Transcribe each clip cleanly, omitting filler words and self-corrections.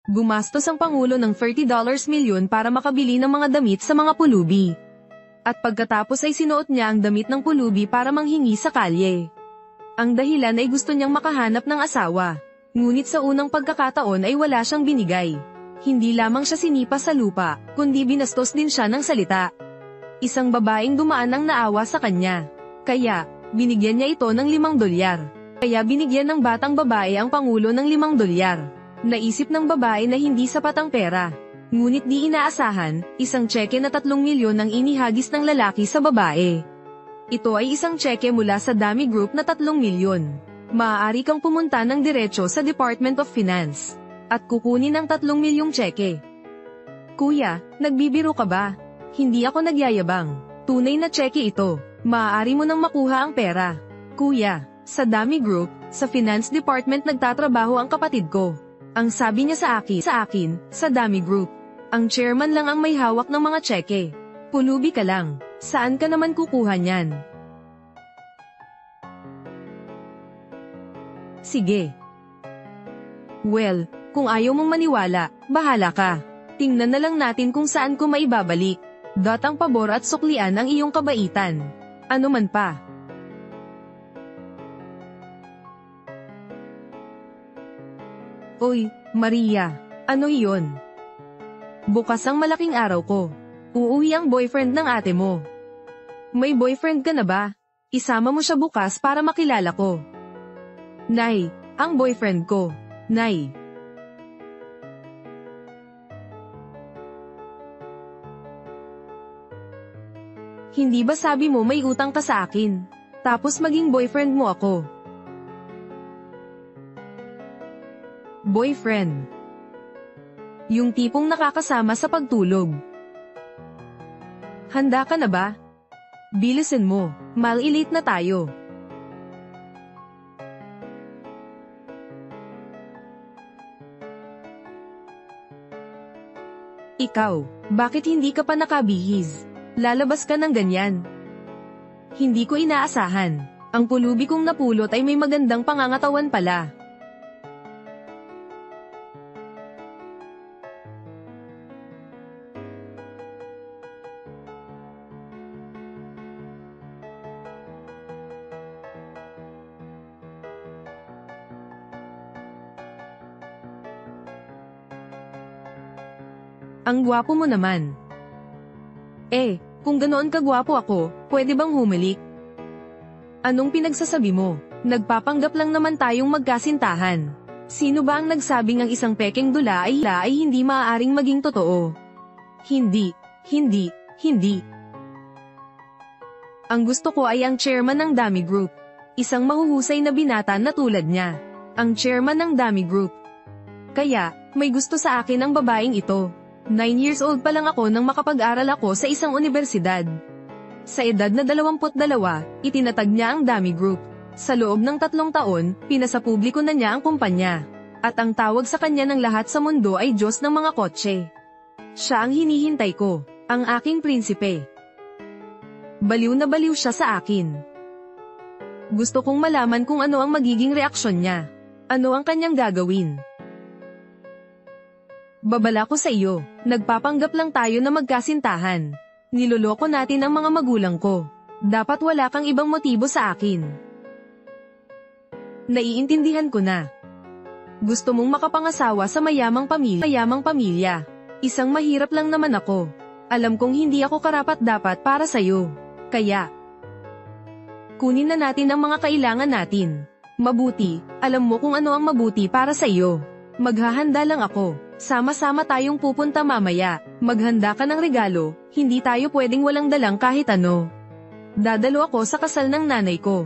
Gumastos ang Pangulo ng $30 milyon para makabili ng mga damit sa mga pulubi. At pagkatapos ay sinuot niya ang damit ng pulubi para manghingi sa kalye. Ang dahilan ay gusto niyang makahanap ng asawa. Ngunit sa unang pagkakataon ay wala siyang binigay. Hindi lamang siya sinipa sa lupa, kundi binastos din siya ng salita. Isang babaeng dumaan ang naawa sa kanya. Kaya, binigyan niya ito ng $5. Kaya binigyan ng batang babae ang Pangulo ng $5. Naisip ng babae na hindi sapat ang pera. Ngunit di inaasahan, isang tseke na 3 milyon ang inihagis ng lalaki sa babae. Ito ay isang tseke mula sa Dami Group na 3 milyon. Maaari kang pumunta ng diretso sa Department of Finance at kukunin ang 3 milyong tseke. Kuya, nagbibiro ka ba? Hindi ako nagyayabang. Tunay na tseke ito. Maaari mo nang makuha ang pera. Kuya, sa Dami Group, sa Finance Department nagtatrabaho ang kapatid ko. Ang sabi niya sa akin, sa Dami Group, ang chairman lang ang may hawak ng mga tseke. Pulubi ka lang. Saan ka naman kukuha niyan? Sige. Well, kung ayaw mong maniwala, bahala ka. Tingnan na lang natin kung saan ko maibabalik. Ang pabor at suklian ang iyong kabaitan. Ano man pa. Oy, Maria, ano iyon? Bukas ang malaking araw ko. Uuwi ang boyfriend ng ate mo. May boyfriend ka na ba? Isama mo siya bukas para makilala ko. Nay, ang boyfriend ko. Nay. Hindi ba sabi mo may utang ka sa akin? Tapos maging boyfriend mo ako. Boyfriend. Yung tipong nakakasama sa pagtulog. Handa ka na ba? Bilisin mo, mal-elite na tayo. Ikaw, bakit hindi ka pa nakabihis? Lalabas ka ng ganyan. Hindi ko inaasahan. Ang pulubi kong napulot ay may magandang pangangatawan pala. Ang gwapo mo naman. Kung ganoon kagwapo ako, pwede bang humalik? Anong pinagsasabi mo? Nagpapanggap lang naman tayong magkasintahan. Sino ba ang nagsabing ang isang pekeng dula ay hindi maaaring maging totoo? Hindi. Ang gusto ko ay ang chairman ng Dami Group. Isang mahuhusay na binata na tulad niya. Ang chairman ng Dami Group. Kaya, may gusto sa akin ang babaeng ito. 9 years old pa lang ako nang makapag-aral ako sa isang universidad. Sa edad na 22, itinatag niya ang Dami Group. Sa loob ng 3 taon, pinasapubliko na niya ang kumpanya. At ang tawag sa kanya ng lahat sa mundo ay Diyos ng mga kotse. Siya ang hinihintay ko, ang aking prinsipe. Baliw na baliw siya sa akin. Gusto kong malaman kung ano ang magiging reaksyon niya. Ano ang kanyang gagawin? Babala ko sa iyo, nagpapanggap lang tayo na magkasintahan. Niloloko natin ang mga magulang ko. Dapat wala kang ibang motibo sa akin. Naiintindihan ko na. Gusto mong makapangasawa sa mayamang pamilya. Isang mahirap lang naman ako. Alam kong hindi ako karapat-dapat para sa'yo. Kaya, kunin na natin ang mga kailangan natin. Mabuti, alam mo kung ano ang mabuti para sa iyo. Maghahanda lang ako. Sama-sama tayong pupunta mamaya. Maghanda ka ng regalo, hindi tayo pwedeng walang dalang kahit ano. Dadalo ako sa kasal ng nanay ko.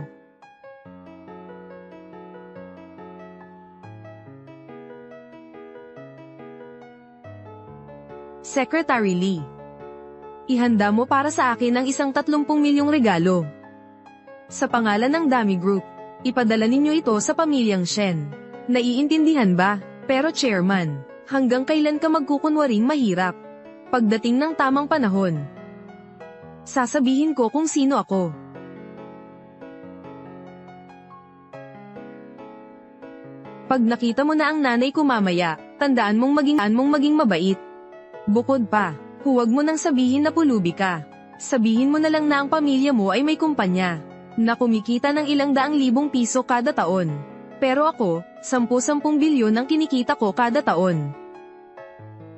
Secretary Lee. Ihanda mo para sa akin ang isang 30 milyong regalo. Sa pangalan ng Dami Group, ipadala ninyo ito sa pamilyang Shen. Naiintindihan ba? Pero chairman, hanggang kailan ka magkukunwaring mahirap? Pagdating ng tamang panahon, sasabihin ko kung sino ako. Pag nakita mo na ang nanay ko mamaya, tandaan mong maging mabait. Bukod pa, huwag mo nang sabihin na pulubi ka. Sabihin mo na lang na ang pamilya mo ay may kumpanya, na kumikita ng ilang daang libong piso kada taon. Pero ako, 10-10 bilyon ang kinikita ko kada taon.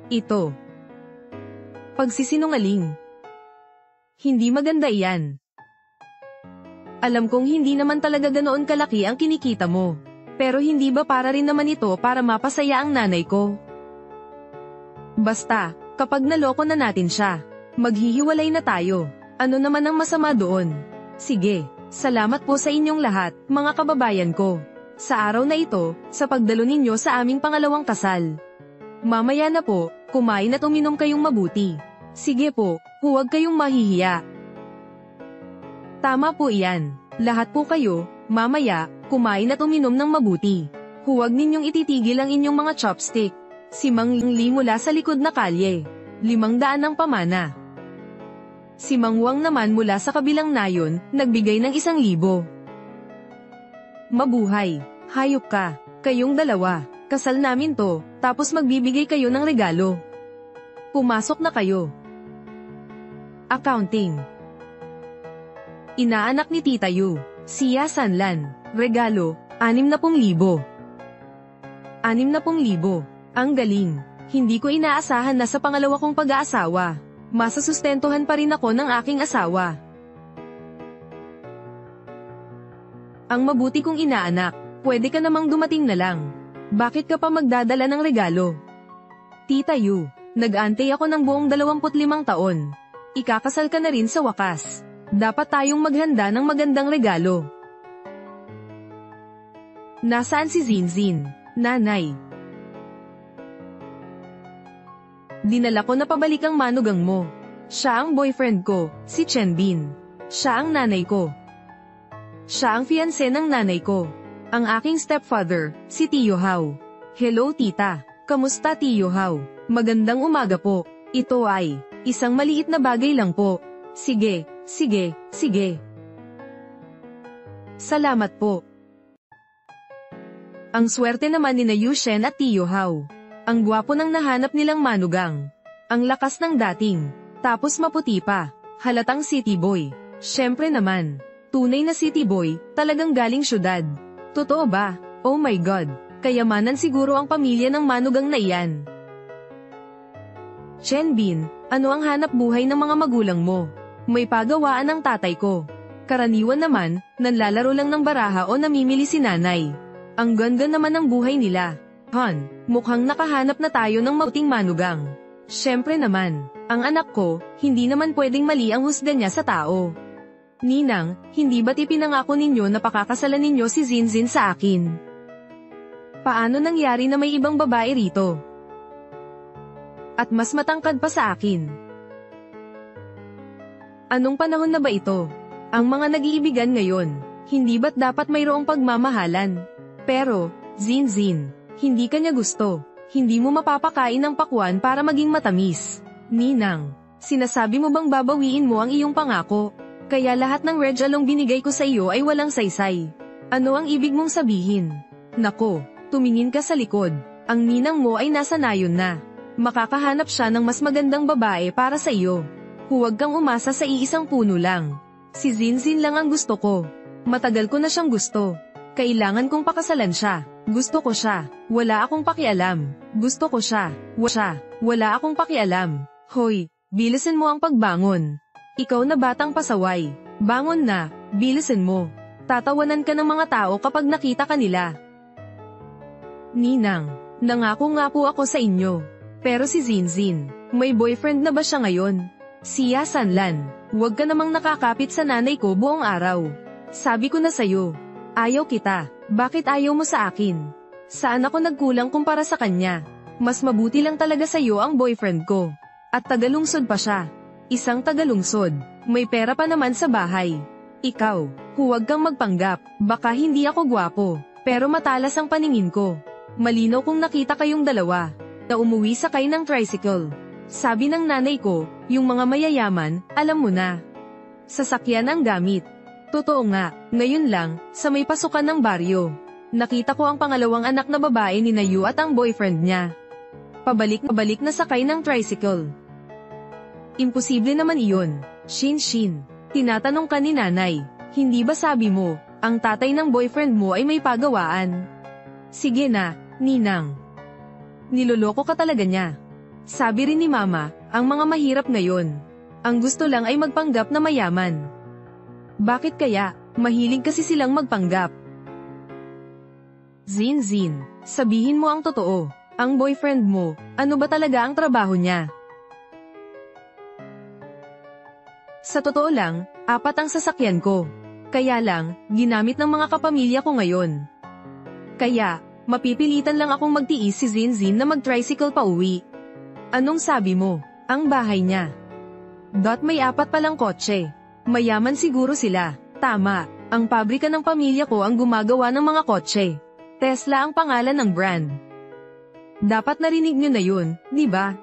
Ito. Pagsisinungaling. Hindi maganda iyan. Alam kong hindi naman talaga ganoon kalaki ang kinikita mo. Pero hindi ba para rin naman ito para mapasaya ang nanay ko? Basta, kapag naloko na natin siya, maghihiwalay na tayo. Ano naman ang masama doon? Sige, salamat po sa inyong lahat, mga kababayan ko. Sa araw na ito, sa pagdalo ninyo sa aming pangalawang kasal. Mamaya na po, kumain at uminom kayong mabuti. Sige po, huwag kayong mahihiya. Tama po iyan. Lahat po kayo, mamaya, kumain at uminom ng mabuti. Huwag ninyong ititigil ang inyong mga chopstick. Si Mang Li mula sa likod na kalye. 500 ang pamana. Si Mang Wang naman mula sa kabilang nayon, nagbigay ng 1,000. Mabuhay. Hayop ka. Kayong dalawa. Kasal namin to, tapos magbibigay kayo ng regalo. Pumasok na kayo. Accounting. Inaanak ni Tita Yu, Sia Sanlan, regalo, 60,000. 60,000. Ang galing. Hindi ko inaasahan na sa pangalawa kong pag-aasawa, masasustentuhan pa rin ako ng aking asawa. Ang mabuti kong inaanak, pwede ka namang dumating na lang. Bakit ka pa magdadala ng regalo? Tita Yu, nag-antay ako ng buong 25 taon. Ikakasal ka na rin sa wakas. Dapat tayong maghanda ng magandang regalo. Nasaan si Zinzin, nanay? Dinala ko na pabalik ang manugang mo. Siya ang boyfriend ko, si Chen Bin. Siya ang nanay ko. Siya ang fiancé ng nanay ko. Ang aking stepfather, si Tio Hao. Hello tita, kamusta Tio Hao? Magandang umaga po. Ito ay isang maliit na bagay lang po. Sige. Salamat po. Ang swerte naman ni na Yu Shen at Tio Hao. Ang gwapo ng nahanap nilang manugang. Ang lakas ng dating. Tapos maputi pa. Halatang city boy. Syempre naman. Tunay na city boy, talagang galing syudad. Totoo ba? Oh my God. Kayamanan siguro ang pamilya ng manugang na iyan. Chen Bin, ano ang hanap buhay ng mga magulang mo? May pagawaan ang tatay ko. Karaniwan naman, nanlalaro lang ng baraha o namimili si nanay. Ang ganda naman ng buhay nila. Han, mukhang nakahanap na tayo ng mabuting manugang. Syempre naman, ang anak ko, hindi naman pwedeng mali ang husga niya sa tao. Ninang, hindi ba't ipinangako ninyo na pakakasalan ninyo si Zinzin sa akin? Paano nangyari na may ibang babae rito? At mas matangkad pa sa akin. Anong panahon na ba ito? Ang mga nag-iibigan ngayon, hindi ba't dapat mayroong pagmamahalan? Pero, Zinzin, hindi ka niya gusto. Hindi mo mapapakain ng pakwan para maging matamis. Ninang, sinasabi mo bang babawiin mo ang iyong pangako? Kaya lahat ng regalong binigay ko sa iyo ay walang saysay. Ano ang ibig mong sabihin? Nako, tumingin ka sa likod. Ang ninang mo ay nasa nayon na. Makakahanap siya ng mas magandang babae para sa iyo. Huwag kang umasa sa iisang puno lang. Si Zinzin lang ang gusto ko. Matagal ko na siyang gusto. Kailangan kong pakasalan siya. Gusto ko siya. Wala akong pakialam. Gusto ko siya. Wala akong pakialam. Hoy, bilisan mo ang pagbangon. Ikaw na batang pasaway. Bangon na, bilisan mo. Tatawanan ka ng mga tao kapag nakita ka nila. Ninang, nangako nga po ako sa inyo. Pero si Zinzin, may boyfriend na ba siya ngayon? Sia Sanlan, huwag ka namang nakakapit sa nanay ko buong araw. Sabi ko na sa'yo, ayaw kita, bakit ayaw mo sa akin? Saan ako nagkulang kumpara sa kanya? Mas mabuti lang talaga sa'yo ang boyfriend ko. At tagalungsod pa siya. Isang tagalungsod, may pera pa naman sa bahay. Ikaw, huwag kang magpanggap, baka hindi ako gwapo, pero matalas ang paningin ko. Malinaw kung nakita kayong dalawa, na umuwi sakay ng tricycle. Sabi ng nanay ko, yung mga mayayaman, alam mo na. Sasakyan ang gamit. Totoo nga, ngayon lang, sa may pasukan ng baryo. Nakita ko ang pangalawang anak na babae ni Nayu at ang boyfriend niya. pabalik na sakay ng tricycle. Imposible naman iyon. Shin. Tinatanong ka ni nanay, hindi ba sabi mo, ang tatay ng boyfriend mo ay may pagawaan? Sige na, ninang. Niloloko ka talaga niya. Sabi rin ni mama, ang mga mahirap ngayon. Ang gusto lang ay magpanggap na mayaman. Bakit kaya? Mahilig kasi silang magpanggap. Zin, sabihin mo ang totoo. Ang boyfriend mo, ano ba talaga ang trabaho niya? Sa totoo lang, 4 ang sasakyan ko. Kaya lang, ginamit ng mga kapamilya ko ngayon. Kaya, mapipilitan lang akong magtiis si Zin na mag-tricycle pa uwi. Anong sabi mo? Ang bahay niya. May 4 palang kotse. Mayaman siguro sila. Tama, ang pabrika ng pamilya ko ang gumagawa ng mga kotse. Tesla ang pangalan ng brand. Dapat narinig nyo na yun, di ba?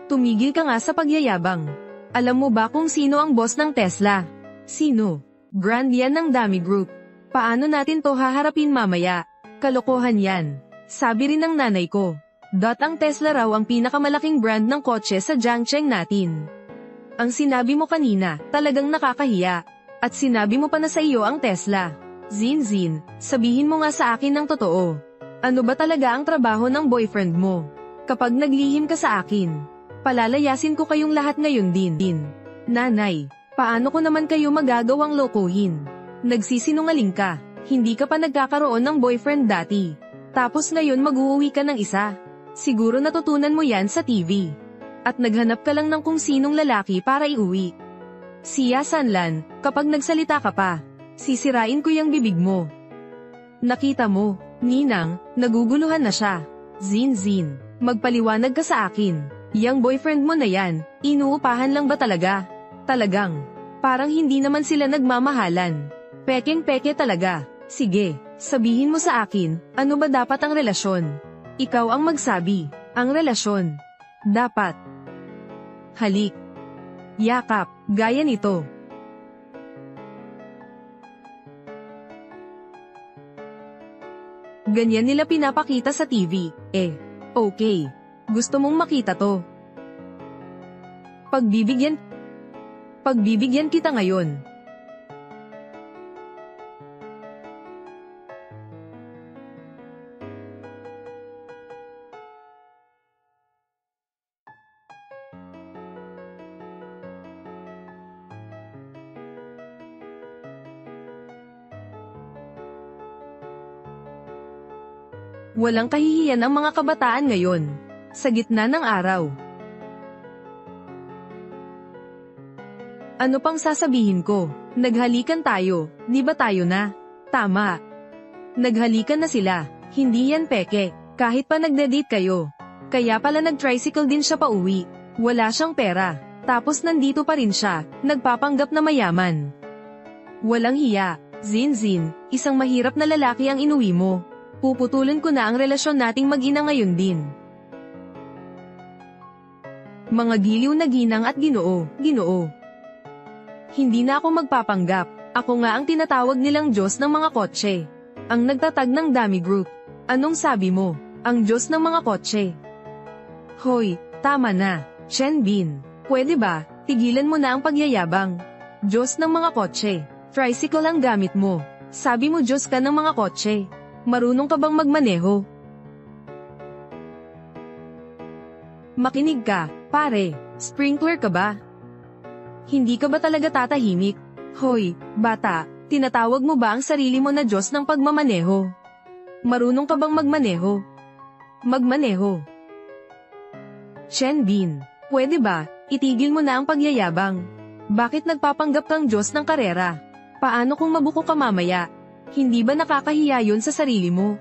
Tumigil ka nga sa pagyayabang. Alam mo ba kung sino ang boss ng Tesla? Sino? Brand yan ng Dami Group. Paano natin to haharapin mamaya? Kalokohan yan. Sabi rin ng nanay ko. Ang Tesla raw ang pinakamalaking brand ng kotse sa Jiangcheng natin. Ang sinabi mo kanina, talagang nakakahiya. At sinabi mo pa na sa iyo ang Tesla. Zin, sabihin mo nga sa akin ng totoo. Ano ba talaga ang trabaho ng boyfriend mo? Kapag naglihim ka sa akin, palalayasin ko kayong lahat ngayon din. Nanay, paano ko naman kayo magagawang lokohin? Nagsisinungaling ka, hindi ka pa nagkakaroon ng boyfriend dati. Tapos ngayon mag-uuwi ka ng isa. Siguro natutunan mo yan sa TV. At naghanap ka lang ng kung sinong lalaki para iuwi. Siya Sanlan, kapag nagsalita ka pa, sisirain ko yung bibig mo. Nakita mo, ninang, naguguluhan na siya. Zin, magpaliwanag ka sa akin. Yang boyfriend mo na yan, inuupahan lang ba talaga? Talagang, parang hindi naman sila nagmamahalan. Pekeng-peke talaga. Sige, sabihin mo sa akin, ano ba dapat ang relasyon? Ikaw ang magsabi, ang relasyon. Dapat halik, yakap, gaya nito. Ganyan nila pinapakita sa TV, okay. Gusto mong makita to. Pagbibigyan kita ngayon. Walang kahihiyan ang mga kabataan ngayon. Sa gitna ng araw. Ano pang sasabihin ko? Naghalikan tayo, di ba tayo na? Tama. Naghalikan na sila, hindi yan peke, kahit pa nagde-date kayo. Kaya pala nag-tricycle din siya pa uwi. Wala siyang pera, tapos nandito pa rin siya, nagpapanggap na mayaman. Walang hiya, Zin, isang mahirap na lalaki ang inuwi mo. Puputulin ko na ang relasyon nating mag-ina ngayon din. Mga giliw na ginang at ginoo. Hindi na ako magpapanggap, ako nga ang tinatawag nilang Diyos ng mga kotse. Ang nagtatag ng Dami Group. Anong sabi mo? Ang Diyos ng mga kotse. Hoy, tama na, Chen Bin. Pwede ba, tigilan mo na ang pagyayabang? Diyos ng mga kotse. Tricycle ang gamit mo. Sabi mo Diyos ka ng mga kotse. Marunong ka bang magmaneho? Makinig ka, pare. Sprinkler ka ba? Hindi ka ba talaga tatahimik? Hoy, bata, tinatawag mo ba ang sarili mo na Diyos ng pagmamaneho? Marunong ka bang magmaneho? Magmaneho. Chen Bin, pwede ba, itigil mo na ang pagyayabang? Bakit nagpapanggap kang Diyos ng karera? Paano kung mabuko ka mamaya? Hindi ba nakakahiya yun sa sarili mo?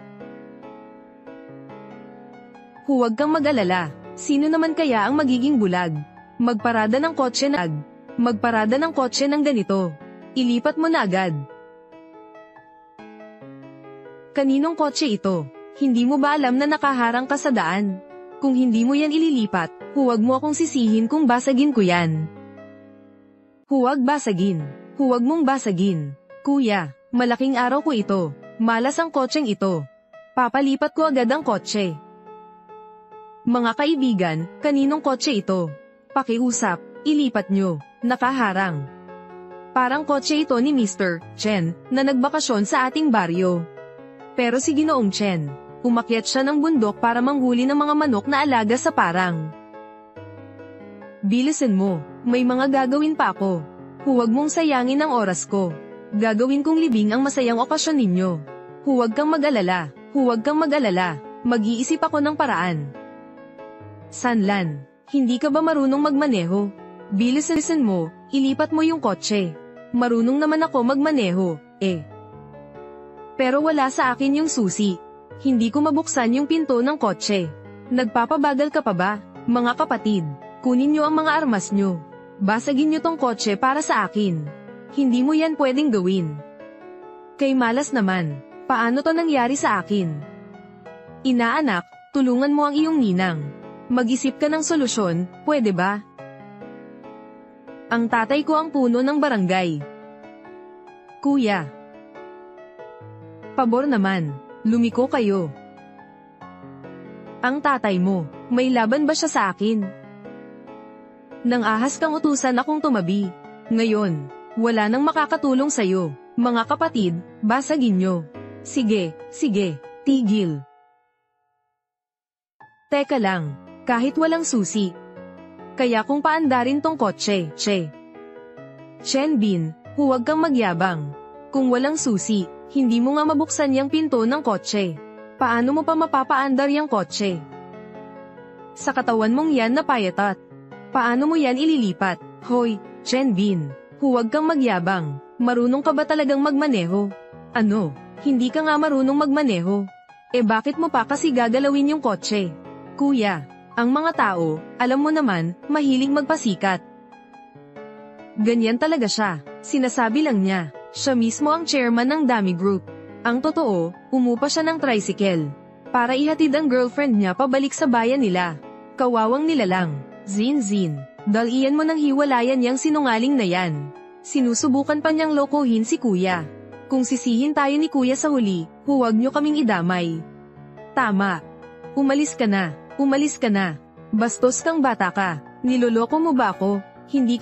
Huwag kang mag-alala. Sino naman kaya ang magiging bulag? Magparada ng kotse ng ganito. Ilipat mo na agad. Kaninong kotse ito? Hindi mo ba alam na nakaharang ka sa daan? Kung hindi mo yan ililipat, huwag mo akong sisihin kung basagin ko yan. Huwag basagin. Huwag mong basagin. Kuya, malaking araw ko ito. Malas ang kotseng ito. Papalipat ko agad ang kotse. Mga kaibigan, kaninong kotse ito? Pakiusap, ilipat nyo, nakaharang. Parang kotse ito ni Mr. Chen, na nagbakasyon sa ating baryo. Pero si Ginoong Chen, umakyat siya ng bundok para manghuli ng mga manok na alaga sa parang. Bilisan mo, may mga gagawin pa ako. Huwag mong sayangin ang oras ko. Gagawin kong libing ang masayang okasyon ninyo. Huwag kang mag-alala, huwag kang mag-alala. Mag-iisip ako ng paraan. Sanlan, hindi ka ba marunong magmaneho? Bilisan mo, ilipat mo yung kotse. Marunong naman ako magmaneho, eh. Pero wala sa akin yung susi. Hindi ko mabuksan yung pinto ng kotse. Nagpapabagal ka pa ba, mga kapatid? Kunin nyo ang mga armas nyo. Basagin nyo tong kotse para sa akin. Hindi mo yan pwedeng gawin. Kay malas naman, paano to nangyari sa akin? Inaanak, tulungan mo ang iyong ninang. Mag-isip ka ng solusyon, pwede ba? Ang tatay ko ang puno ng barangay. Kuya. Pabor naman, lumiko kayo. Ang tatay mo, may laban ba siya sa akin? Nang ahas kang utusan akong tumabi. Ngayon, wala nang makakatulong sa'yo. Mga kapatid, basagin nyo. Sige, tigil. Teka lang, kahit walang susi. Kaya kung paandarin tong kotse, Chen Bin, huwag kang magyabang. Kung walang susi, hindi mo nga mabuksan yung pinto ng kotse. Paano mo pa mapapaandar yung kotse? Sa katawan mong yan na payatat. Paano mo yan ililipat? Hoy, Chen Bin, huwag kang magyabang. Marunong ka ba talagang magmaneho? Ano, hindi ka nga marunong magmaneho? Eh bakit mo pa kasi gagalawin yung kotse? Kuya, ang mga tao, alam mo naman, mahilig magpasikat. Ganyan talaga siya, sinasabi lang niya. Siya mismo ang chairman ng Dami Group. Ang totoo, umupa siya ng tricycle. Para ihatid ang girlfriend niya pabalik sa bayan nila. Kawawang nilalang. Zin, dalian mo ng hiwalayan yang sinungaling na yan. Sinusubukan pa niyang lokohin si kuya. Kung sisihin tayo ni kuya sa huli, huwag niyo kaming idamay. Tama. Umalis ka na. Bastos kang bata ka. Niloloko mo ba ako? Hindi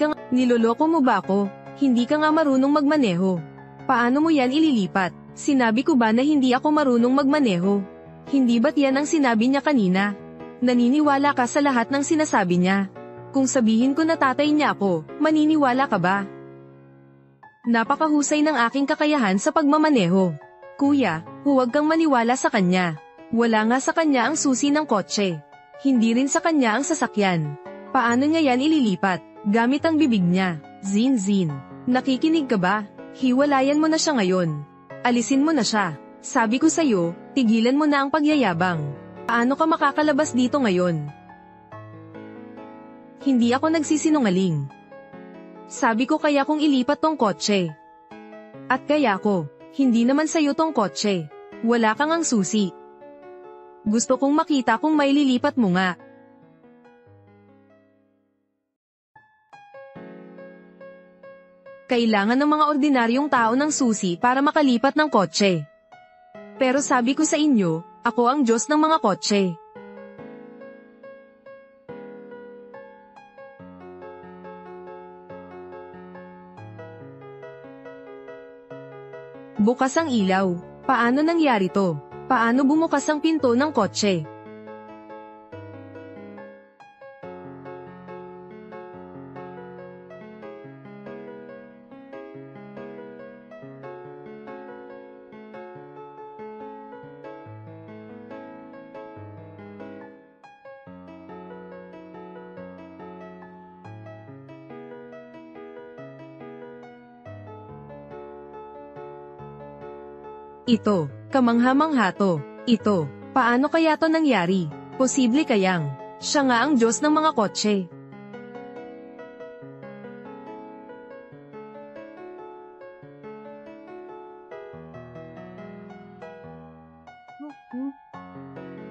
ka nga marunong magmaneho. Paano mo yan ililipat? Sinabi ko ba na hindi ako marunong magmaneho? Hindi ba't yan ang sinabi niya kanina? Naniniwala ka sa lahat ng sinasabi niya? Kung sabihin ko na tatay niya ako, maniniwala ka ba? Napakahusay ng aking kakayahan sa pagmamaneho. Kuya, huwag kang maniwala sa kanya. Wala nga sa kanya ang susi ng kotse. Hindi rin sa kanya ang sasakyan. Paano niya yan ililipat? Gamit ang bibig niya. Zin, nakikinig ka ba? Hiwalayan mo na siya ngayon. Alisin mo na siya. Sabi ko sa'yo, tigilan mo na ang pagyayabang. Paano ka makakalabas dito ngayon? Hindi ako nagsisinungaling. Sabi ko kaya kong ilipat tong kotse. At kaya ko, hindi naman sa'yo tong kotse. Wala kang ang susi. Gusto kong makita kung may lilipat mo nga. Kailangan ng mga ordinaryong tao ng susi para makalipat ng kotse. Pero sabi ko sa inyo, ako ang Diyos ng mga kotse. Bukas ang ilaw. Paano nangyari to? Paano bumukas ang pinto ng kotse? Ito, kamangha-mangha to. Ito, paano kaya to nangyari? Posible kayang, siya nga ang Diyos ng mga kotse.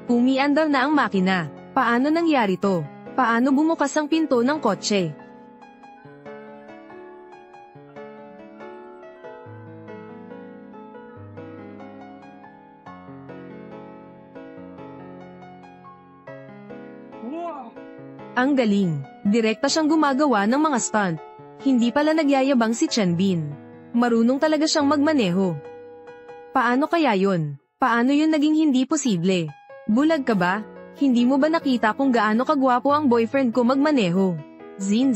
Umiandar na ang makina. Paano nangyari to? Paano bumukas ang pinto ng kotse? Ang galing. Direkta siyang gumagawa ng mga stunt. Hindi pala nagyayabang si Chanbin. Marunong talaga siyang magmaneho. Paano kaya yun? Paano yun naging hindi posible? Bulag ka ba? Hindi mo ba nakita kung gaano kagwapo ang boyfriend ko magmaneho? Zin,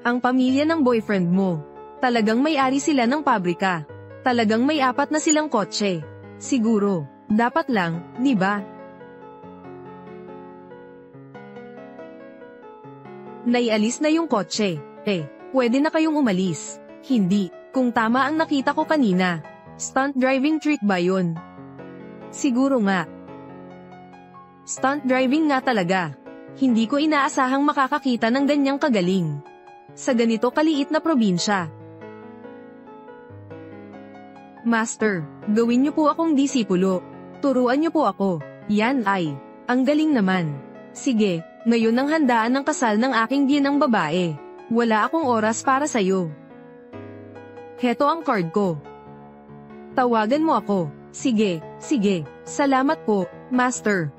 ang pamilya ng boyfriend mo. Talagang may-ari sila ng pabrika. Talagang may 4 na silang kotse. Siguro, dapat lang, di ba? Naialis na yung kotse. Pwede na kayong umalis. Hindi, kung tama ang nakita ko kanina. Stunt driving trick ba yun? Siguro nga. Stunt driving nga talaga. Hindi ko inaasahang makakakita ng ganyang kagaling. Sa ganito kaliit na probinsya. Master, gawin niyo po akong disipulo. Turuan niyo po ako. Yan ay. Ang galing naman. Sige, ngayon ang handaan ng kasal ng aking ginang babae. Wala akong oras para sa'yo. Heto ang card ko. Tawagan mo ako. Sige. Salamat po, Master.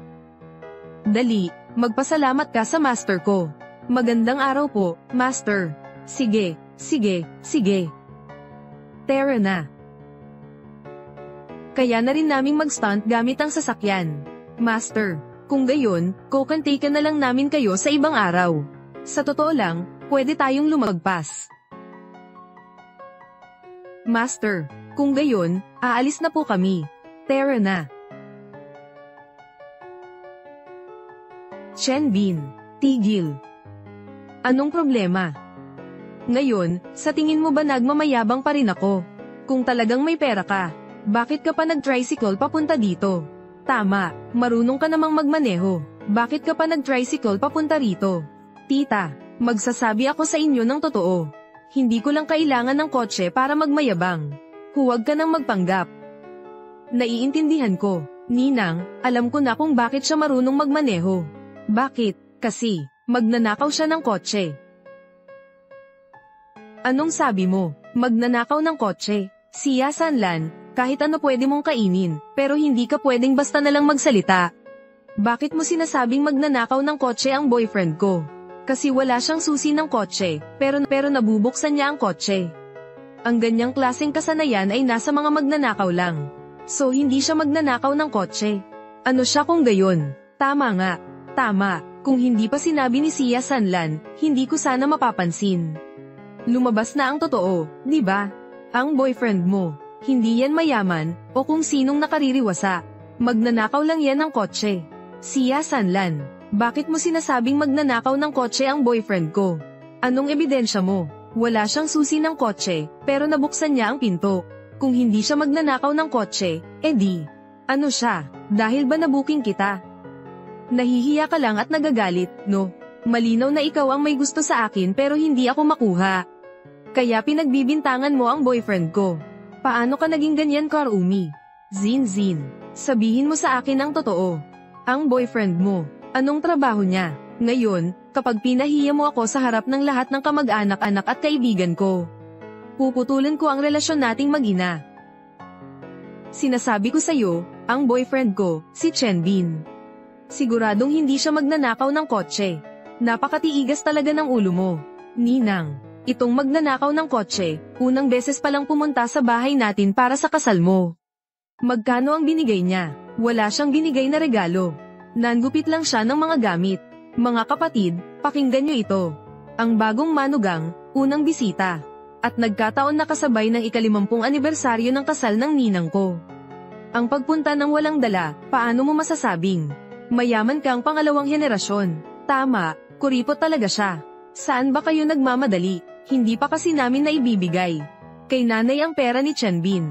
Dali, magpasalamat ka sa Master ko. Magandang araw po, Master. Sige. Tara na. Kaya na rin naming mag-stunt gamit ang sasakyan. Master, kung gayon, kukantikan na lang namin kayo sa ibang araw. Sa totoo lang, pwede tayong lumagpas. Master, kung gayon, aalis na po kami. Tara na. Chanbin, tigil. Anong problema? Ngayon, sa tingin mo ba nagmamayabang pa rin ako? Kung talagang may pera ka, bakit ka pa nag-tricycle papunta dito? Tama, marunong ka namang magmaneho. Bakit ka pa nag-tricycle papunta rito? Tita, magsasabi ako sa inyo ng totoo. Hindi ko lang kailangan ng kotse para magmayabang. Huwag ka nang magpanggap. Naiintindihan ko, Ninang, alam ko na kung bakit siya marunong magmaneho. Bakit? Kasi, magnanakaw siya ng kotse. Anong sabi mo? Magnanakaw ng kotse? Siya Sanlan, kahit ano pwede mong kainin, pero hindi ka pwedeng basta nalang magsalita. Bakit mo sinasabing magnanakaw ng kotse ang boyfriend ko? Kasi wala siyang susi ng kotse, pero nabubuksan niya ang kotse. Ang ganyang klaseng kasanayan ay nasa mga magnanakaw lang. So hindi siya magnanakaw ng kotse. Ano siya kung gayon? Tama nga. Tama, kung hindi pa sinabi ni Siya Sanlan, hindi ko sana mapapansin. Lumabas na ang totoo, di ba? Ang boyfriend mo, hindi yan mayaman, o kung sinong nakaririwasa. Magnanakaw lang yan ng kotse. Siya Sanlan, bakit mo sinasabing magnanakaw ng kotse ang boyfriend ko? Anong ebidensya mo? Wala siyang susi ng kotse, pero nabuksan niya ang pinto. Kung hindi siya magnanakaw ng kotse, edi, ano siya? Dahil ba nabuking kita? Nahihiya ka lang at nagagalit, no? Malinaw na ikaw ang may gusto sa akin pero hindi ako makuha. Kaya pinagbibintangan mo ang boyfriend ko. Paano ka naging ganyan, Karumi? Zin, sabihin mo sa akin ang totoo. Ang boyfriend mo, anong trabaho niya? Ngayon, kapag pinahiya mo ako sa harap ng lahat ng kamag-anak-anak at kaibigan ko, puputulan ko ang relasyon nating mag-ina. Sinasabi ko sa'yo, ang boyfriend ko, si Chanbin. Siguradong hindi siya magnanakaw ng kotse. Napakatiigas talaga ng ulo mo. Ninang, itong magnanakaw ng kotse, unang beses palang pumunta sa bahay natin para sa kasal mo. Magkano ang binigay niya? Wala siyang binigay na regalo. Nangupit lang siya ng mga gamit. Mga kapatid, pakinggan niyo ito. Ang bagong manugang, unang bisita. At nagkataon na kasabay ng ika-50 anibersaryo ng kasal ng ninang ko. Ang pagpunta ng walang dala, paano mo masasabing? Mayaman kang pangalawang henerasyon. Tama, kuripot talaga siya. Saan ba kayo nagmamadali? Hindi pa kasi namin naibibigay. Kay nanay ang pera ni Chanbin.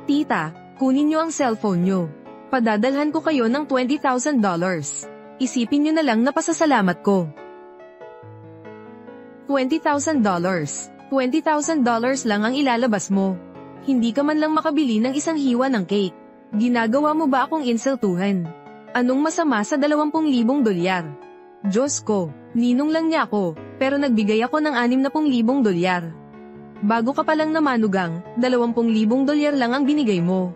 Tita, kunin niyo ang cellphone niyo. Padadalhan ko kayo ng $20,000. Isipin niyo na lang na pasasalamat ko. $20,000. $20,000 lang ang ilalabas mo. Hindi ka man lang makabili ng isang hiwa ng cake. Ginagawa mo ba akong insultuhan? Anong masama sa $20,000? Diyos ko, ninong lang niya ako, pero nagbigay ako ng $60,000. Bago ka palang namanugang, $20,000 lang ang binigay mo.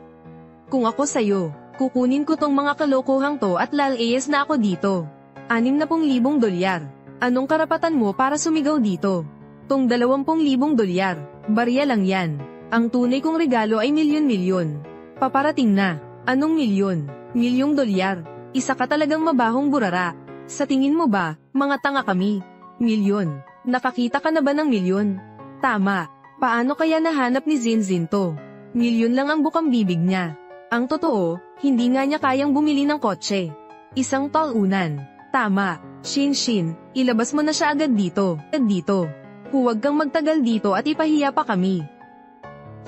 Kung ako sa'yo, Kukunin ko tong mga kalokohang to at lalayas na ako dito. 60,000 dolyar. Anong karapatan mo para sumigaw dito? Tong 20,000 dolyar, barya lang yan. Ang tunay kong regalo ay milyon-milyon. Paparating na. Anong milyon? Milyong dolyar. Isa ka talagang mabahong burara. Sa tingin mo ba, mga tanga kami? Milyon. Nakakita ka na ba ng milyon? Tama. Paano kaya nahanap ni Zinzin to? Milyon lang ang bukang bibig niya. Ang totoo, hindi nga niya kayang bumili ng kotse. Isang talunan. Tama. Shin, ilabas mo na siya agad dito. Huwag kang magtagal dito at ipahiya pa kami.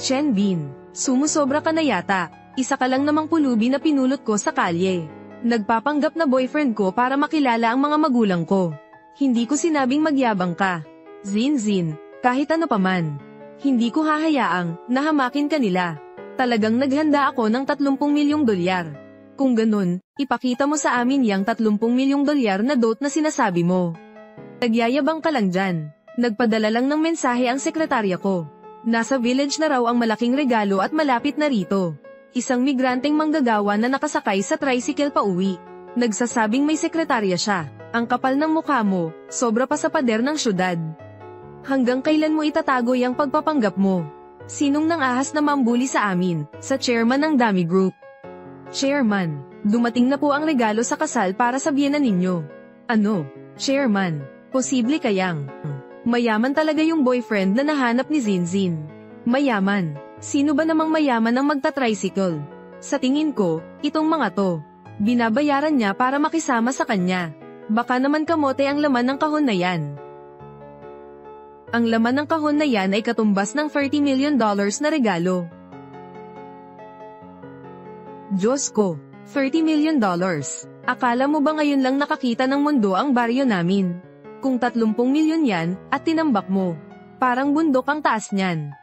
Chen Bin, sumusobra ka na yata. Isa ka lang namang pulubi na pinulot ko sa kalye. Nagpapanggap na boyfriend ko para makilala ang mga magulang ko. Hindi ko sinabing magyabang ka. Zinzin, kahit ano paman. Hindi ko hahayaang nahamakin ka nila. Talagang naghanda ako ng 30 milyong dolyar. Kung ganun, ipakita mo sa amin yang 30 milyong dolyar na dote na sinasabi mo. Nagyayabang ka lang dyan. Nagpadala lang ng mensahe ang sekretarya ko. Nasa village na raw ang malaking regalo at malapit na rito. Isang migranteng manggagawa na nakasakay sa tricycle pa uwi. Nagsasabing may sekretarya siya. Ang kapal ng mukha mo, sobra pa sa pader ng syudad. Hanggang kailan mo itatago yung pagpapanggap mo? Sinong nang ahas na mambuli sa amin, sa chairman ng Dami Group? Chairman, dumating na po ang regalo sa kasal para sa biyena ninyo. Ano? Chairman, posible kayang mayaman talaga yung boyfriend na nahanap ni Zinzin. Mayaman? Sino ba namang mayaman ang magta-tricycle? Sa tingin ko, itong mga to. Binabayaran niya para makisama sa kanya. Baka naman kamote ang laman ng kahon na yan. Ang laman ng kahon na yan ay katumbas ng $30 million na regalo. Diyos ko, $30 million. Akala mo ba ngayon lang nakakita ng mundo ang baryo namin? Kung 30 milyon yan, at tinambak mo. Parang bundok ang taas niyan.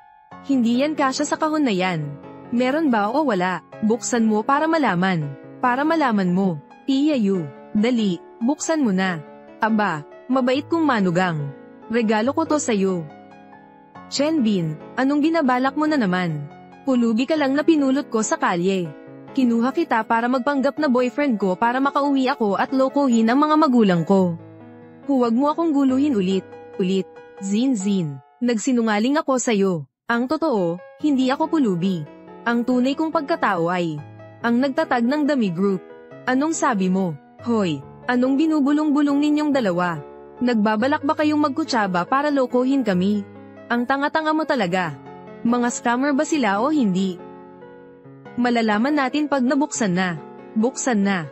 Hindi yan kasya sa kahon na yan. Meron ba o wala? Buksan mo para malaman. Para malaman mo. Tiyayu, dali, buksan mo na. Aba, mabait kong manugang. Regalo ko to sa'yo. Chen Bin, anong binabalak mo na naman? Pulubi ka lang na pinulot ko sa kalye. Kinuha kita para magpanggap na boyfriend ko para makauwi ako at lokohin ang mga magulang ko. Huwag mo akong guluhin ulit. Zinzin, nagsinungaling ako sa'yo. Ang totoo, hindi ako pulubi. Ang tunay kong pagkatao ay ang nagtatag ng Dami Group. Anong sabi mo? Hoy, anong binubulong-bulong ninyong dalawa? Nagbabalak ba kayong magkutsaba para lokohin kami? Ang tanga-tanga mo talaga. Mga scammer ba sila o hindi? Malalaman natin pag nabuksan na. Buksan na.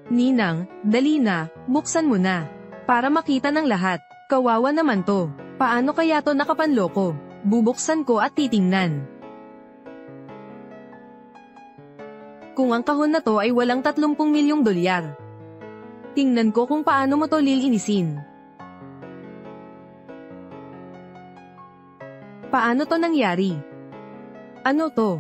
Ninang, dali na, buksan mo na. Para makita ng lahat. Kawawa naman to. Paano kaya to nakapanloko? Bubuksan ko at titingnan. Kung ang kahon na to ay walang 30 milyong dolyar. Tingnan ko kung paano mo to lilinisin. Paano to nangyari? Ano to?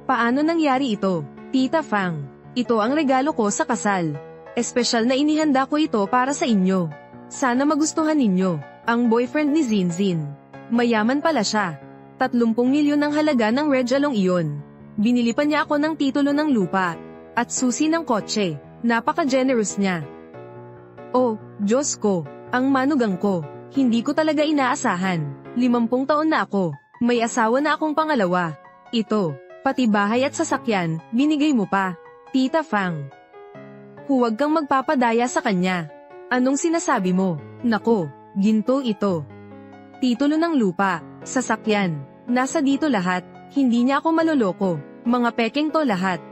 Paano nangyari ito? Tita Fang, ito ang regalo ko sa kasal. Espesyal na inihanda ko ito para sa inyo. Sana magustuhan ninyo. Ang boyfriend ni Zinzin. Mayaman pala siya. 30 milyon ang halaga ng regalong iyon. Binili pa niya ako ng titulo ng lupa. At susi ng kotse. Napaka-generous niya. Oh, Diyos ko. Ang manugang ko. Hindi ko talaga inaasahan. 50 taon na ako. May asawa na akong pangalawa. Ito, pati bahay at sasakyan, binigay mo pa. Tita Fang. Huwag kang magpapadaya sa kanya. Anong sinasabi mo? Nako, ginto ito. Titulo ng lupa, sasakyan. Nasa dito lahat, hindi niya ako maloloko. Mga pekeng to lahat.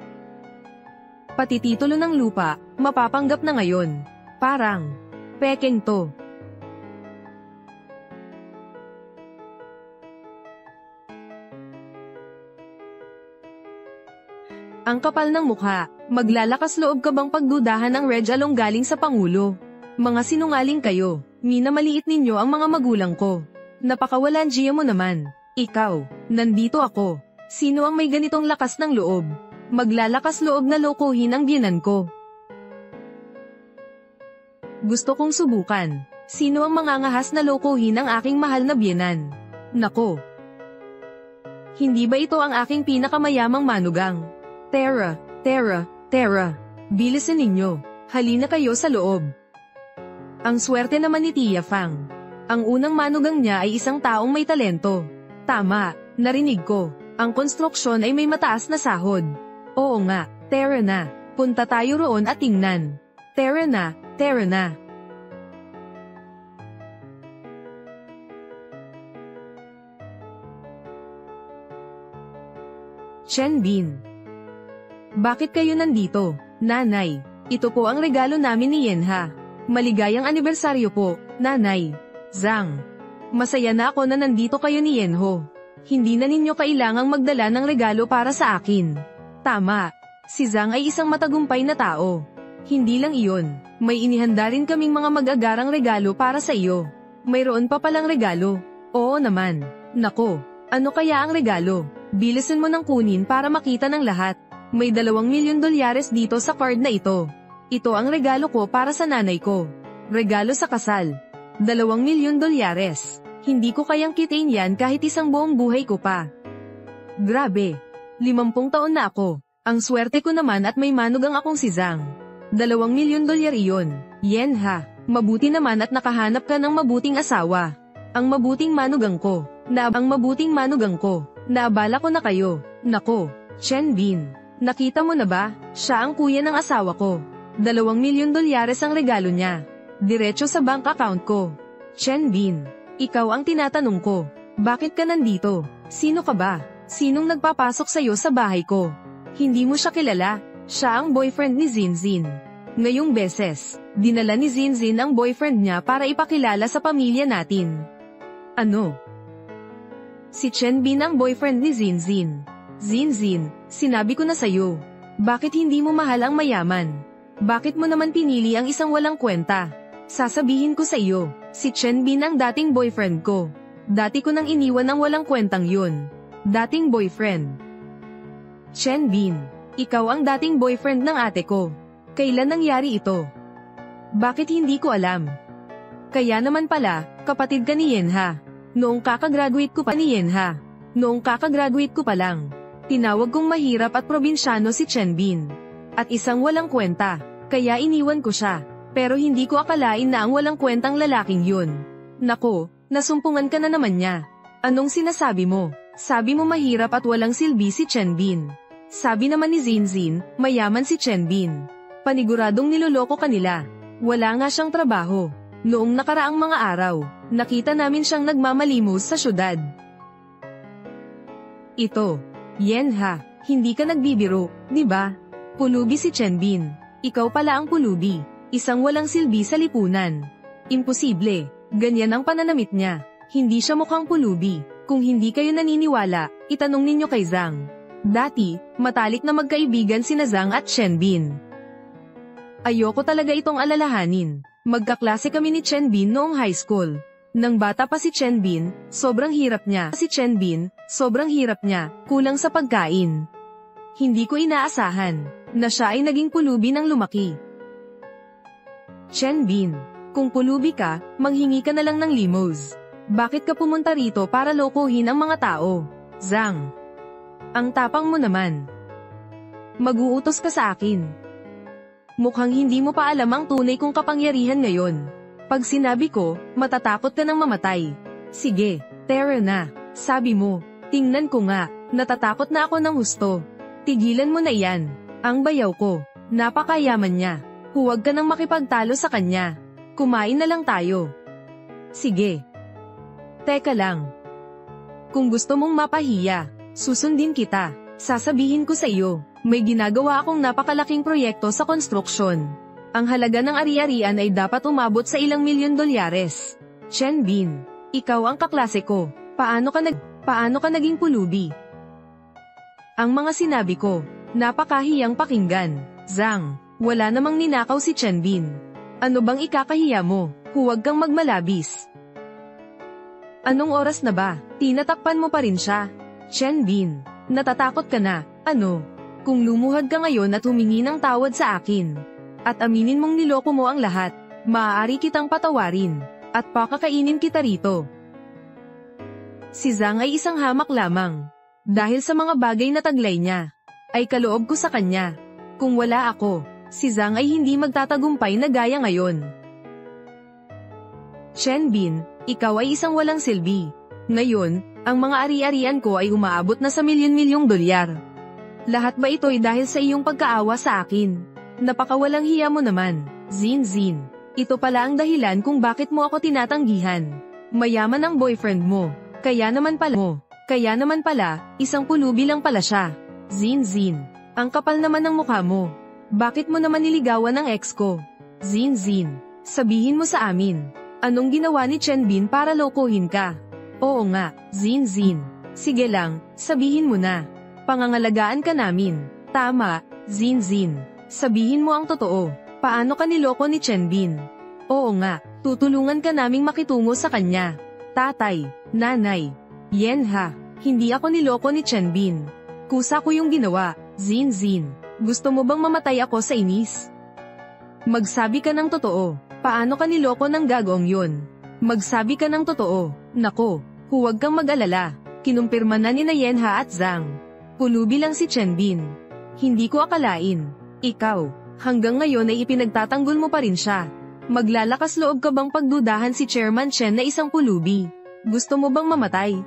Pati titulo ng lupa, mapapanggap na ngayon. Parang pekeng to. Ang kapal ng mukha, maglalakas loob ka bang pagdudahan ang regalong galing sa Pangulo? Mga sinungaling kayo, minamaliit ninyo ang mga magulang ko. Napakawalanjiya mo naman. Ikaw, nandito ako. Sino ang may ganitong lakas ng loob? Maglalakas loob na lokohin ang biyenan ko. Gusto kong subukan. Sino ang mangangahas na lokohin ang aking mahal na biyenan? Nako! Hindi ba ito ang aking pinakamayamang manugang? Tara, bilisan ninyo. Halina kayo sa loob. Ang swerte naman ni Tia Fang. Ang unang manugang niya ay isang taong may talento. Tama, narinig ko. Ang konstruksyon ay may mataas na sahod. Oo nga, tara na. Punta tayo roon at tingnan. Tara na. Chen Bin. Bakit kayo nandito, Nanay? Ito po ang regalo namin ni Yenha. Maligayang anibersaryo po, Nanay. Zhang. Masaya na ako na nandito kayo ni Yenho. Hindi na ninyo kailangang magdala ng regalo para sa akin. Tama. Si Zhang ay isang matagumpay na tao. Hindi lang iyon, may inihanda rin kaming mga mag-agarang regalo para sa iyo. Mayroon pa palang regalo. Oo naman. Nako, ano kaya ang regalo? Bilisan mo nang kunin para makita ng lahat. May $2 milyon dito sa card na ito. Ito ang regalo ko para sa nanay ko. Regalo sa kasal. $2 milyon. Hindi ko kayang kitain yan kahit isang buong buhay ko pa. Grabe. 50 taon na ako. Ang swerte ko naman at may manugang akong si Zhang. $2 milyon iyon. Yenha. Mabuti naman at nakahanap ka ng mabuting asawa. Ang mabuting manugang ko. Naabala ko na kayo. Nako, Chen Bin. Nakita mo na ba? Siya ang kuya ng asawa ko. $2 milyon ang regalo niya. Diretso sa bank account ko. Chen Bin. Ikaw ang tinatanong ko. Bakit ka nandito? Sino ka ba? Sinong nagpapasok sa'yo sa bahay ko? Hindi mo siya kilala. Siya ang boyfriend ni Zinzin. Ngayong beses, dinala ni Zinzin ang boyfriend niya para ipakilala sa pamilya natin. Ano? Si Chen Bin ang boyfriend ni Zinzin. Zinzin, sinabi ko na sa'yo. Bakit hindi mo mahal ang mayaman? Bakit mo naman pinili ang isang walang kwenta? Sasabihin ko sa iyo, si Chen Bin ang dating boyfriend ko. Dati ko nang iniwan ang walang kwentang yun. Dating boyfriend. Chen Bin, ikaw ang dating boyfriend ng ate ko. Kailan nangyari ito? Bakit hindi ko alam? Kaya naman pala, kapatid ka ni Yenha. Noong kakagraduate ko pa lang. Tinawag kong mahirap at probinsyano si Chen Bin. At isang walang kwenta, kaya iniwan ko siya. Pero hindi ko akalain na ang walang kwentang lalaking yun. Nako, nasumpungan ka na naman niya. Anong sinasabi mo? Sabi mo mahirap at walang silbi si Chen Bin. Sabi naman ni Zinzin, mayaman si Chen Bin. Paniguradong niloloko kanila. Wala nga siyang trabaho. Noong nakaraang mga araw, nakita namin siyang nagmamalimos sa syudad. Ito, Yenha, hindi ka nagbibiro, di ba? Pulubi si Chen Bin. Ikaw pala ang pulubi. Isang walang silbi sa lipunan. Imposible, ganyan ang pananamit niya. Hindi siya mukhang pulubi. Kung hindi kayo naniniwala, itanong ninyo kay Zhang. Dati, matalik na magkaibigan sina Zhang at Chen Bin. Ayoko talaga itong alalahanin. Magkaklase kami ni Chen Bin noong high school. Nang bata pa si Chen Bin, sobrang hirap niya. Kulang sa pagkain. Hindi ko inaasahan na siya ay naging pulubi ng lumaki. Chen Bin, kung pulubi ka, manghingi ka na lang ng limos. Bakit ka pumunta rito para lokohin ang mga tao? Zhang, ang tapang mo naman. Mag-uutos ka sa akin. Mukhang hindi mo pa alam ang tunay kong kapangyarihan ngayon. Pag sinabi ko, matatakot ka ng mamatay. Sige, tara na. Sabi mo, tingnan ko nga, natatakot na ako ng husto. Tigilan mo na yan. Ang bayaw ko, napakayaman niya. Huwag ka nang makipagtalo sa kanya. Kumain na lang tayo. Sige. Teka lang. Kung gusto mong mapahiya, susundin kita. Sasabihin ko sa iyo. May ginagawa akong napakalaking proyekto sa konstruksyon. Ang halaga ng ari-arian ay dapat umabot sa $1 milyon. Chen Bin, ikaw ang kaklase ko. Paano ka naging pulubi? Ang mga sinabi ko, napakahiyang pakinggan. Zhang, wala namang ninakaw si Chen Bin. Ano bang ikakahiya mo? Huwag kang magmalabis. Anong oras na ba? Tinatakpan mo pa rin siya. Chen Bin, natatakot ka na, ano? Kung lumuhad ka ngayon at humingi ng tawad sa akin, at aminin mong niloko mo ang lahat, maaari kitang patawarin. At pakakainin kita rito. Si Zhang ay isang hamak lamang. Dahil sa mga bagay na taglay niya, ay kaloob ko sa kanya. Kung wala ako, si Zhang ay hindi magtatagumpay na gaya ngayon. Chen Bin, ikaw ay isang walang silbi. Ngayon, ang mga ari-arian ko ay umaabot na sa milyon-milyong dolyar. Lahat ba ito'y dahil sa iyong pagkaawa sa akin? Napakawalang hiya mo naman, Zin Zin. Ito pala ang dahilan kung bakit mo ako tinatanggihan. Mayaman ang boyfriend mo. Kaya naman pala, isang pulubi lang pala siya. Zin Zin, ang kapal naman ng mukha mo. Bakit mo naman niligawan ng ex ko? Zin Zin, sabihin mo sa amin. Anong ginawa ni Chen Bin para lokohin ka? Oo nga, Zin Zin. Sige lang, sabihin mo na. Pangangalagaan ka namin. Tama, Zin Zin. Sabihin mo ang totoo. Paano ka niloko ni Chen Bin? Oo nga, tutulungan ka naming makitungo sa kanya. Tatay, nanay, Yenha, hindi ako niloko ni Chen Bin. Kusa ko yung ginawa, Zin Zin. Gusto mo bang mamatay ako sa inis? Magsabi ka ng totoo. Paano ka niloko ng gagawang yun? Magsabi ka ng totoo. Nako, huwag kang mag-alala. Kinumpirma na ni Yenha at Zhang. Pulubi lang si Chen Bin. Hindi ko akalain. Ikaw, hanggang ngayon ay ipinagtatanggol mo pa rin siya. Maglalakas loob ka bang pagdudahan si Chairman Chen na isang pulubi? Gusto mo bang mamatay?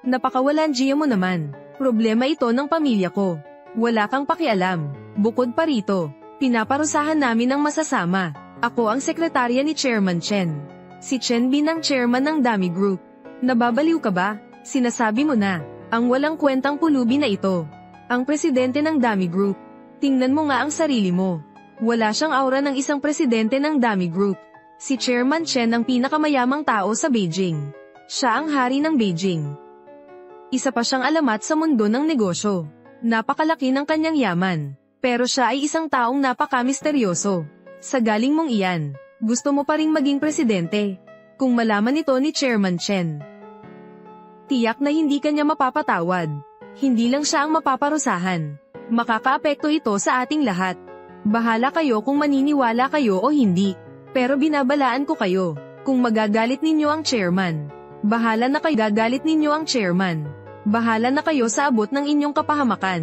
Napakawalan Gia mo naman. Problema ito ng pamilya ko. Wala kang pakialam. Bukod pa rito, pinaparusahan namin ng masasama. Ako ang sekretarya ni Chairman Chen. Si Chen Bin ang chairman ng Dami Group. Nababaliw ka ba? Sinasabi mo na, ang walang kwentang pulubi na ito. Ang presidente ng Dami Group. Tingnan mo nga ang sarili mo. Wala siyang aura ng isang presidente ng Dami Group. Si Chairman Chen ang pinakamayamang tao sa Beijing. Siya ang hari ng Beijing. Isa pa siyang alamat sa mundo ng negosyo. Napakalaki ng kanyang yaman. Pero siya ay isang taong napaka-misteryoso. Sa galing mong iyan, gusto mo pa ring maging presidente. Kung malaman ito ni Chairman Chen, tiyak na hindi kanya mapapatawad. Hindi lang siya ang mapaparusahan. Makakaapekto ito sa ating lahat. Bahala kayo kung maniniwala kayo o hindi. Pero binabalaan ko kayo, kung magagalit ninyo ang chairman. Bahala na kayo gagalit ninyo ang chairman. Bahala na kayo sa abot ng inyong kapahamakan.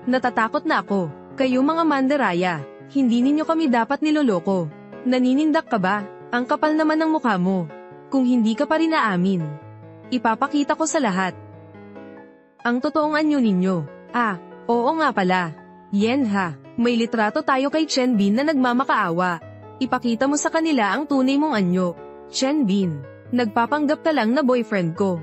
Natatakot na ako. Kayo mga mandaraya, hindi ninyo kami dapat niloloko. Naninindak ka ba? Ang kapal naman ng mukha mo. Kung hindi ka pa rin aamin, ipapakita ko sa lahat ang totoong anyo ninyo. Oo nga pala. Yenha, may litrato tayo kay Chen Bin na nagmamakaawa. Ipakita mo sa kanila ang tunay mong anyo. Chen Bin, nagpapanggap ka lang na boyfriend ko.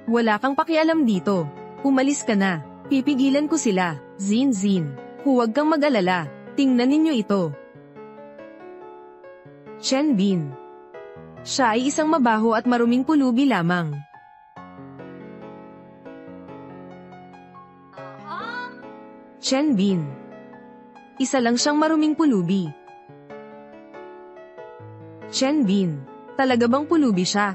Wala kang pakialam dito. Umalis ka na. Pipigilan ko sila. Zin Zin, huwag kang mag-alala. Tingnan ninyo ito. Chen Bin. Siya ay isang mabaho at maruming pulubi lamang. Chen Bin. Isa lang siyang maruming pulubi. Chen Bin. Talaga bang pulubi siya?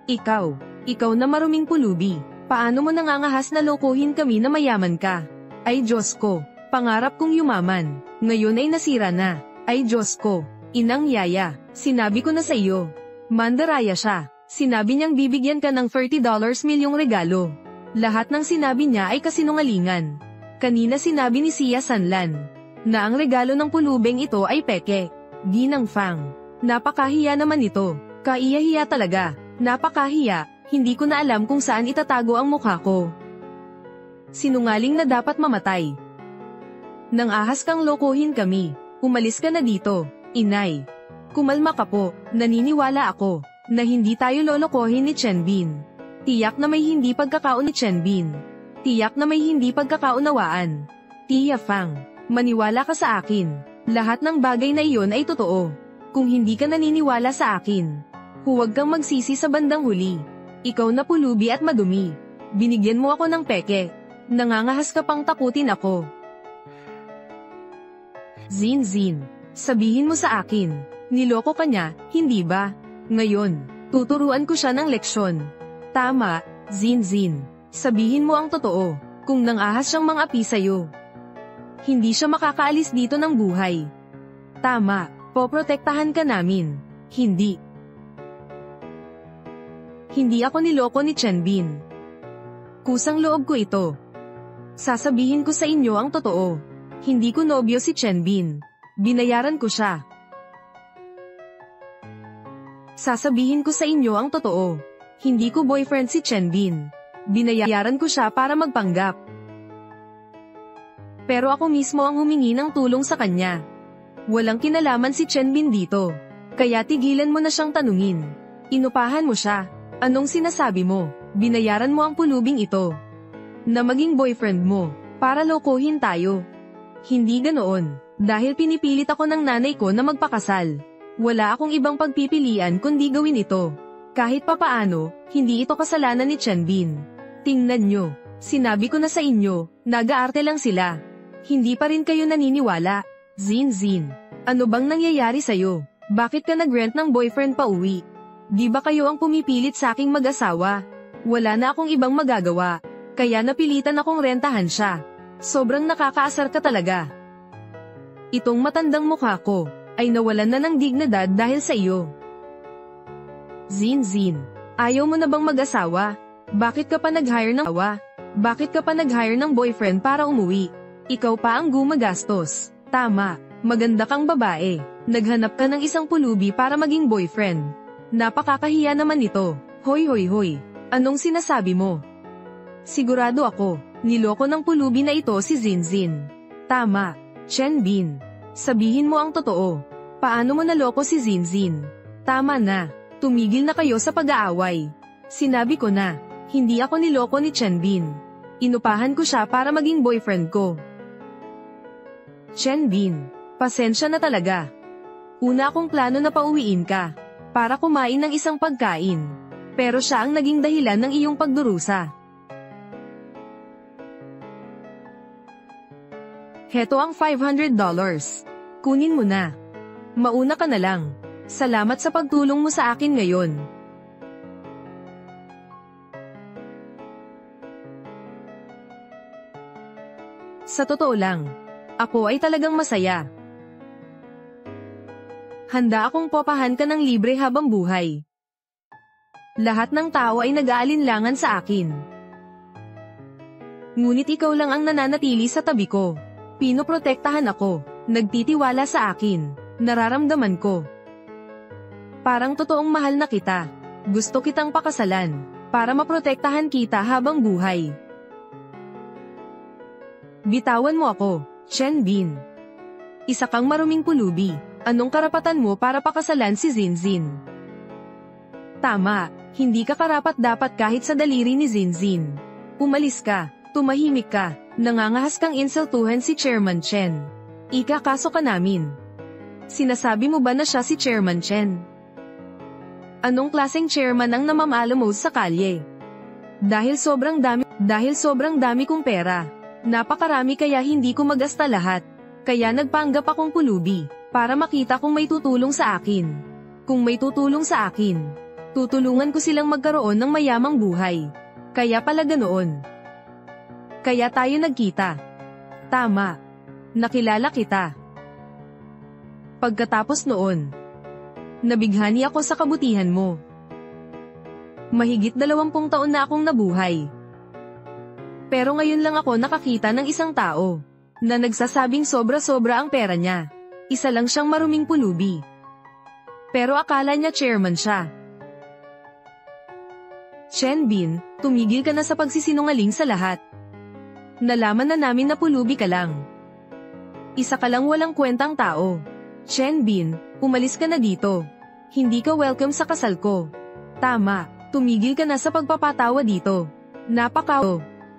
Ikaw na maruming pulubi. Paano mo nangangahas na lokohin kami na mayaman ka? Ay Diyos ko, pangarap kong yumaman. Ngayon ay nasira na. Ay Diyos ko, inang yaya, sinabi ko na sa iyo. Mandaraya siya. Sinabi niyang bibigyan ka ng $30 milyong regalo. Lahat ng sinabi niya ay kasinungalingan. Kanina sinabi ni Sia Sanlan na ang regalo ng pulubeng ito ay peke. Ginang Fang. Napakahiya naman ito. Kaiyahiya talaga. Napakahiya. Hindi ko na alam kung saan itatago ang mukha ko. Sinungaling na dapat mamatay. Nang ahas kang lokohin kami. Umalis ka na dito, inay. Kumalma ka po. Naniniwala ako na hindi tayo lolokohin ni Chen Bin. Tiyak na may hindi pagkakaon ni Chen Bin. Tiyak na may hindi pagkakaunawaan. Tia Fang, maniwala ka sa akin. Lahat ng bagay na iyon ay totoo. Kung hindi ka naniniwala sa akin, huwag kang magsisi sa bandang huli. Ikaw na pulubi at madumi. Binigyan mo ako ng peke. Nangangahas ka pang takutin ako. Zin Zin, sabihin mo sa akin, niloko ka niya, hindi ba? Ngayon, tuturuan ko siya ng leksyon. Tama, Zin Zin. Sabihin mo ang totoo, kung nangahas siyang mang-api sa'yo. Hindi siya makakaalis dito ng buhay. Tama, Poprotektahan ka namin. Hindi. Hindi ako niloko ni Chenbin. Kusang loob ko ito. Sasabihin ko sa inyo ang totoo. Hindi ko nobyo si Chenbin. Binayaran ko siya. Sasabihin ko sa inyo ang totoo. Hindi ko boyfriend si Chenbin. Binayaran ko siya para magpanggap. Pero ako mismo ang humingi ng tulong sa kanya. Walang kinalaman si Chenbin dito. Kaya tigilan mo na siyang tanungin. Inupahan mo siya. Anong sinasabi mo? Binayaran mo ang pulubing ito. Na maging boyfriend mo. Para lokohin tayo. Hindi ganoon. Dahil pinipilit ako ng nanay ko na magpakasal. Wala akong ibang pagpipilian kundi gawin ito. Kahit papaano, hindi ito kasalanan ni Chenbin. Tingnan nyo. Sinabi ko na sa inyo, nag-aarte lang sila. Hindi pa rin kayo naniniwala. Zin, ano bang nangyayari sa'yo? Bakit ka nag-rent ng boyfriend pa uwi? Di ba kayo ang pumipilit sa aking mag-asawa? Wala na akong ibang magagawa. Kaya napilitan akong rentahan siya. Sobrang nakakaasar ka talaga. Itong matandang mukha ko, ay nawalan na ng dignidad dahil sa iyo. Zin, ayaw mo na bang mag-asawa? Bakit ka pa nag-hire ng awa? Bakit ka pa nag-hire ng boyfriend para umuwi? Ikaw pa ang gumagastos. Tama, maganda kang babae. Naghanap ka ng isang pulubi para maging boyfriend. Napakakahiya naman ito. Hoy. Anong sinasabi mo? Sigurado ako, niloko ng pulubi na ito si Zin. Tama, Chenbin. Sabihin mo ang totoo. Paano mo naloko si Zin? Tama na, tumigil na kayo sa pag-aaway. Sinabi ko na, hindi ako niloko ni Chenbin. Inupahan ko siya para maging boyfriend ko. Chenbin, pasensya na talaga. Una akong plano na pauwiin ka, para kumain ng isang pagkain. Pero siya ang naging dahilan ng iyong pagdurusa. Heto ang $500. Kunin mo na. Mauna ka na lang. Salamat sa pagtulong mo sa akin ngayon. Sa totoo lang, ako ay talagang masaya. Handa akong popahan ka ng libre habang buhay. Lahat ng tao ay nag-aalinlangan sa akin. Ngunit ikaw lang ang nananatili sa tabi ko. Pinoprotektahan ako, nagtitiwala sa akin, nararamdaman ko. Parang totoong mahal na kita. Gusto kitang pakasalan, para maprotektahan kita habang buhay. Bitawan mo ako, Chenbin. Isa kang maruming pulubi. Anong karapatan mo para pakasalan si Zin? Tama, hindi ka karapat-dapat kahit sa daliri ni Zin. Umalis ka, tumahimik ka, nangangahas kang insultuhan si Chairman Chen. Ikakaso ka namin. Sinasabi mo ba na siya si Chairman Chen? Anong klaseng chairman ang namamalo sa kalye? Dahil sobrang dami kong pera. Napakarami kaya hindi ko magasta lahat. Kaya nagpanggap akong pulubi, para makita kung may tutulong sa akin. Kung may tutulong sa akin, tutulungan ko silang magkaroon ng mayamang buhay. Kaya pala ganoon. Kaya tayo nagkita. Tama. Nakilala kita. Pagkatapos noon, nabighani ako sa kabutihan mo. Mahigit 20 taon na akong nabuhay. Pero ngayon lang ako nakakita ng isang tao, na nagsasabing sobra-sobra ang pera niya. Isa lang siyang maruming pulubi. Pero akala niya chairman siya. Chenbin, tumigil ka na sa pagsisinungaling sa lahat. Nalaman na namin na pulubi ka lang. Isa ka lang walang kwentang tao. Chenbin, umalis ka na dito. Hindi ka welcome sa kasal ko. Tama, tumigil ka na sa pagpapatawa dito.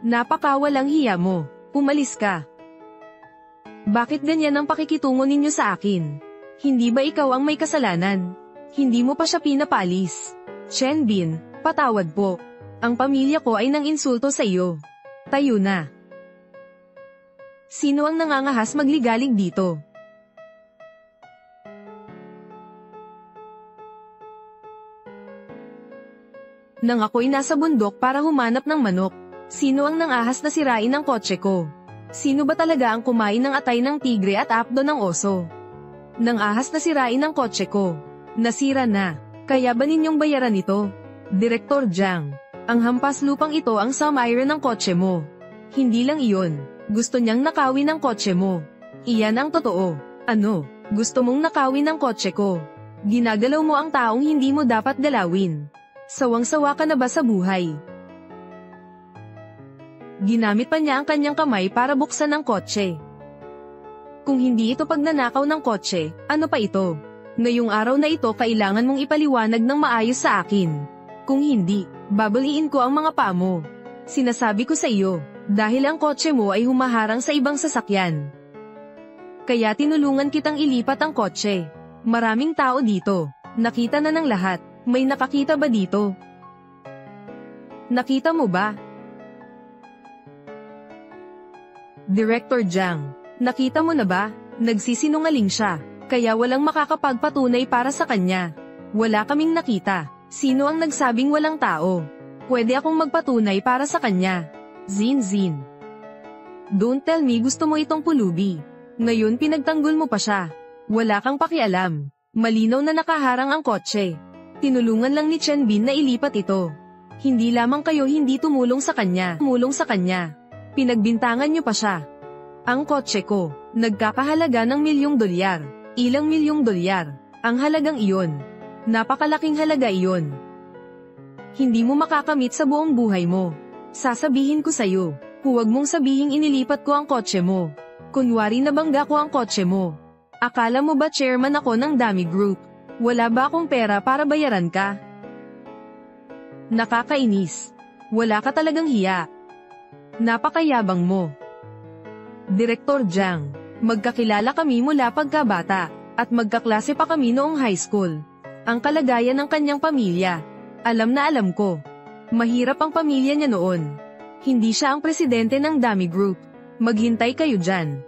Napakawalang hiya mo. Umalis ka. Bakit ganyan ang pakikitungo ninyo sa akin? Hindi ba ikaw ang may kasalanan? Hindi mo pa siya pinapalis. Chenbin, patawad po. Ang pamilya ko ay nang insulto sa iyo. Tayo na. Sino ang nangangahas magligalig dito? Nang ako'y nasa bundok para humanap ng manok, sino ang nangahas na sirain ang kotse ko? Sino ba talaga ang kumain ng atay ng tigre at apdo ng oso? Nang ahas na sirain ang kotse ko. Nasira na. Kaya ba ninyong bayaran ito? Direktor Jiang, ang hampas lupang ito ang sumire ng kotse mo. Hindi lang iyon. Gusto niyang nakawin ang kotse mo. Iyan ang totoo. Ano? Gusto mong nakawin ang kotse ko. Ginagalaw mo ang taong hindi mo dapat galawin. Sawang-sawa ka na ba sa buhay? Ginamit pa niya ang kanyang kamay para buksan ang kotse. Kung hindi ito pagnanakaw ng kotse, ano pa ito? Ngayong araw na ito kailangan mong ipaliwanag ng maayos sa akin. Kung hindi, babaliin ko ang mga paa mo. Sinasabi ko sa iyo, dahil ang kotse mo ay humaharang sa ibang sasakyan. Kaya tinulungan kitang ilipat ang kotse. Maraming tao dito. Nakita na ng lahat. May nakakita ba dito? Nakita mo ba? Director Jiang, nakita mo na ba? Nagsisinungaling siya, kaya walang makakapagpatunay para sa kanya. Wala kaming nakita. Sino ang nagsabing walang tao? Pwede akong magpatunay para sa kanya. Zin. Don't tell me gusto mo itong pulubi. Ngayon pinagtanggol mo pa siya. Wala kang pakialam. Malinaw na nakaharang ang kotse. Tinulungan lang ni Chen Bin na ilipat ito. Hindi lamang kayo hindi tumulong sa kanya. Pinagbintangan niyo pa siya. Ang kotse ko, nagkakahalaga ng $1,000,000. Ilang $1,000,000. Ang halagang iyon. Napakalaking halaga iyon. Hindi mo makakamit sa buong buhay mo. Sasabihin ko sa'yo, huwag mong sabihing inilipat ko ang kotse mo. Kunwari nabangga ko ang kotse mo. Akala mo ba chairman ako ng Dami Group? Wala ba akong pera para bayaran ka? Nakakainis. Wala ka talagang hiya. Napakayabang mo. Direktor Jiang, magkakilala kami mula pagkabata, at magkaklase pa kami noong high school. Ang kalagayan ng kanyang pamilya, alam na alam ko. Mahirap ang pamilya niya noon. Hindi siya ang presidente ng Dami Group. Maghintay kayo dyan.